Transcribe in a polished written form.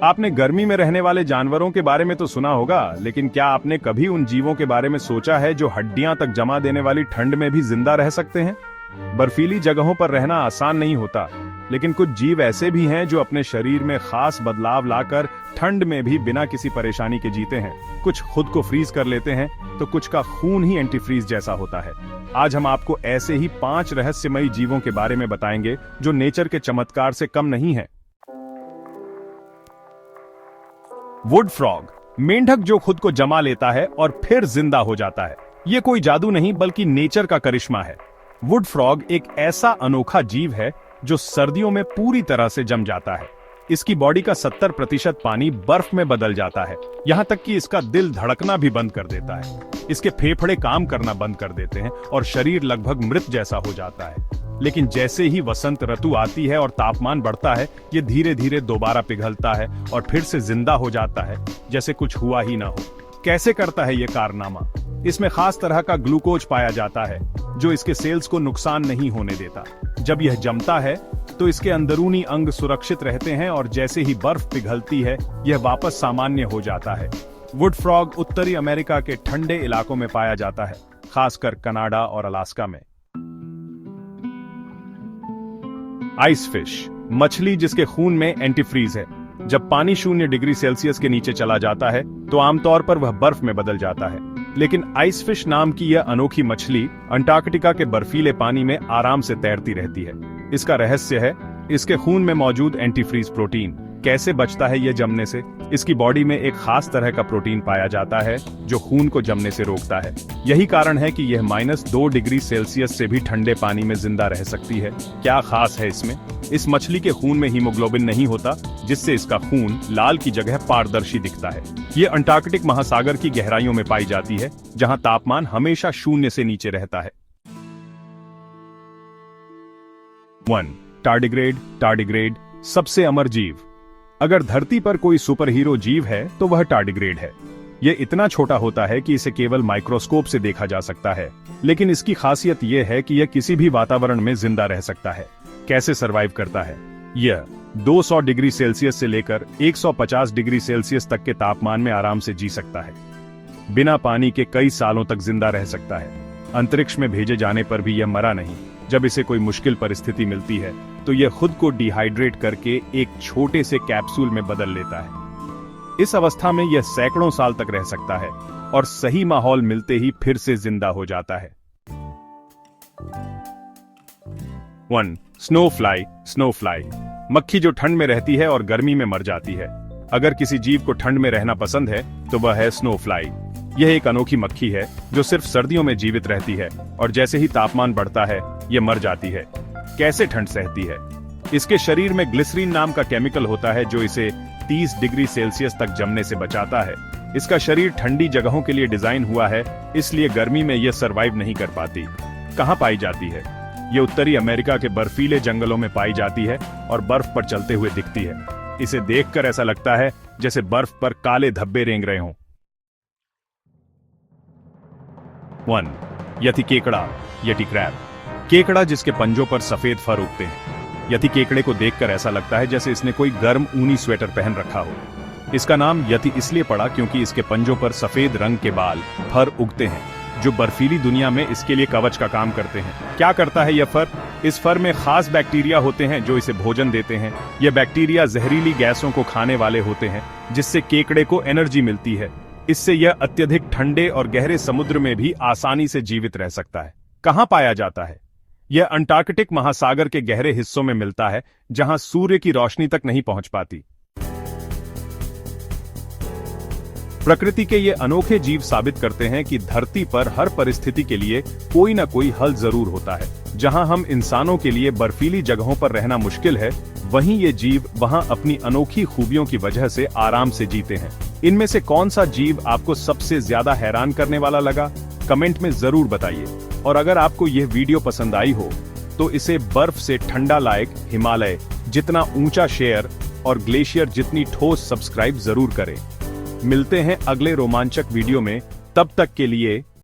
आपने गर्मी में रहने वाले जानवरों के बारे में तो सुना होगा, लेकिन क्या आपने कभी उन जीवों के बारे में सोचा है जो हड्डियां तक जमा देने वाली ठंड में भी जिंदा रह सकते हैं? बर्फीली जगहों पर रहना आसान नहीं होता, लेकिन कुछ जीव ऐसे भी हैं जो अपने शरीर में खास बदलाव लाकर ठंड में भी बिना किसी परेशानी के जीते हैं। कुछ खुद को फ्रीज कर लेते हैं, तो कुछ का खून ही एंटीफ्रीज जैसा होता है। आज हम आपको ऐसे ही 5 रहस्यमयी जीवों के बारे में बताएंगे जो नेचर के चमत्कार से कम नहीं है। वुड फ्रॉग, मेंढक जो खुद को जमा लेता है और फिर जिंदा हो जाता है। ये कोई जादू नहीं बल्कि नेचर का करिश्मा है। वुड फ्रॉग एक ऐसा अनोखा जीव है जो सर्दियों में पूरी तरह से जम जाता है। इसकी बॉडी का 70% पानी बर्फ में बदल जाता है, यहाँ तक कि इसका दिल धड़कना भी बंद कर देता है। इसके फेफड़े काम करना बंद कर देते हैं और शरीर लगभग मृत जैसा हो जाता है। लेकिन जैसे ही वसंत ऋतु आती है और तापमान बढ़ता है, ये धीरे धीरे दोबारा पिघलता है और फिर से जिंदा हो जाता है, जैसे कुछ हुआ ही ना हो। कैसे करता है ये कारनामा? इसमें खास तरह का ग्लूकोज पाया जाता है जो इसके सेल्स को नुकसान नहीं होने देता। जब यह जमता है तो इसके अंदरूनी अंग सुरक्षित रहते हैं और जैसे ही बर्फ पिघलती है, यह वापस सामान्य हो जाता है। वुड फ्रॉग उत्तरी अमेरिका के ठंडे इलाकों में पाया जाता है, खासकर कनाडा और अलास्का में। आइस फिश, मछली जिसके खून में एंटीफ्रीज है। जब पानी 0 डिग्री सेल्सियस के नीचे चला जाता है तो आमतौर पर वह बर्फ में बदल जाता है, लेकिन आइस फिश नाम की यह अनोखी मछली अंटार्कटिका के बर्फीले पानी में आराम से तैरती रहती है। इसका रहस्य है इसके खून में मौजूद एंटीफ्रीज प्रोटीन। कैसे बचता है यह जमने से? इसकी बॉडी में एक खास तरह का प्रोटीन पाया जाता है जो खून को जमने से रोकता है। यही कारण है कि यह -2 डिग्री सेल्सियस से भी ठंडे पानी में जिंदा रह सकती है। क्या खास है इसमें? इस मछली के खून में हीमोग्लोबिन नहीं होता, जिससे इसका खून लाल की जगह पारदर्शी दिखता है। ये अंटार्कटिक महासागर की गहराइयों में पाई जाती है, जहां तापमान हमेशा 0 से नीचे रहता है। 1. टार्डिग्रेड, सबसे अमर जीव। अगर धरती पर कोई सुपर हीरो जीव है तो वह टार्डिग्रेड है। यह इतना छोटा होता है कि इसे केवल माइक्रोस्कोप से देखा जा सकता है, लेकिन इसकी खासियत यह है कि यह किसी भी वातावरण में जिंदा रह सकता है। कैसे सरवाइव करता है? यह 200 डिग्री सेल्सियस से लेकर 150 डिग्री सेल्सियस तक के तापमान में आराम से जी सकता है। बिना पानी के कई सालों तक जिंदा रह सकता है। अंतरिक्ष में भेजे जाने पर भी यह मरा नहीं। जब इसे कोई मुश्किल परिस्थिति मिलती है तो यह खुद को डिहाइड्रेट करके एक छोटे से कैप्सूल में बदल लेता है। इस अवस्था में यह सैकड़ों साल तक रह सकता है और सही माहौल मिलते ही फिर से जिंदा हो जाता है। 1. स्नोफ्लाई, मक्खी जो ठंड में रहती है और गर्मी में मर जाती है। अगर किसी जीव को ठंड में रहना पसंद है तो वह है स्नोफ्लाई। यह एक अनोखी मक्खी है जो सिर्फ सर्दियों में जीवित रहती है और जैसे ही तापमान बढ़ता है यह मर जाती है। कैसे ठंड सहती है? इसके शरीर में ग्लिसरीन नाम का केमिकल होता है जो इसे 30 डिग्री सेल्सियस तक जमने से बचाता है। इसका शरीर ठंडी जगहों के लिए डिजाइन हुआ है, इसलिए गर्मी में यह सरवाइव नहीं कर पाती। कहाँ पाई जाती है? यह उत्तरी अमेरिका के बर्फीले जंगलों में पाई जाती है और बर्फ पर चलते हुए दिखती है। इसे देखकर ऐसा लगता है जैसे बर्फ पर काले धब्बे रेंग रहे हों। 1. यति क्रैब, केकड़ा जिसके पंजों पर सफेद फर उगते हैं। यति केकड़े को देखकर ऐसा लगता है जैसे इसने कोई गर्म ऊनी स्वेटर पहन रखा हो। इसका नाम यति इसलिए पड़ा क्योंकि इसके पंजों पर सफेद रंग के बाल फर उगते हैं जो बर्फीली दुनिया में इसके लिए कवच का काम करते हैं। क्या करता है यह फर? इस फर में खास बैक्टीरिया होते हैं जो इसे भोजन देते हैं। यह बैक्टीरिया जहरीली गैसों को खाने वाले होते हैं, जिससे केकड़े को एनर्जी मिलती है। इससे यह अत्यधिक ठंडे और गहरे समुद्र में भी आसानी से जीवित रह सकता है। कहाँ पाया जाता है? यह अंटार्कटिक महासागर के गहरे हिस्सों में मिलता है, जहां सूर्य की रोशनी तक नहीं पहुंच पाती। प्रकृति के ये अनोखे जीव साबित करते हैं कि धरती पर हर परिस्थिति के लिए कोई ना कोई हल जरूर होता है। जहां हम इंसानों के लिए बर्फीली जगहों पर रहना मुश्किल है, वहीं ये जीव वहां अपनी अनोखी खूबियों की वजह से आराम से जीते हैं। इनमें से कौन सा जीव आपको सबसे ज्यादा हैरान करने वाला लगा? कमेंट में जरूर बताइए। और अगर आपको यह वीडियो पसंद आई हो तो इसे बर्फ से ठंडा लायक हिमालय जितना ऊंचा शेयर और ग्लेशियर जितनी ठोस सब्सक्राइब जरूर करें। मिलते हैं अगले रोमांचक वीडियो में, तब तक के लिए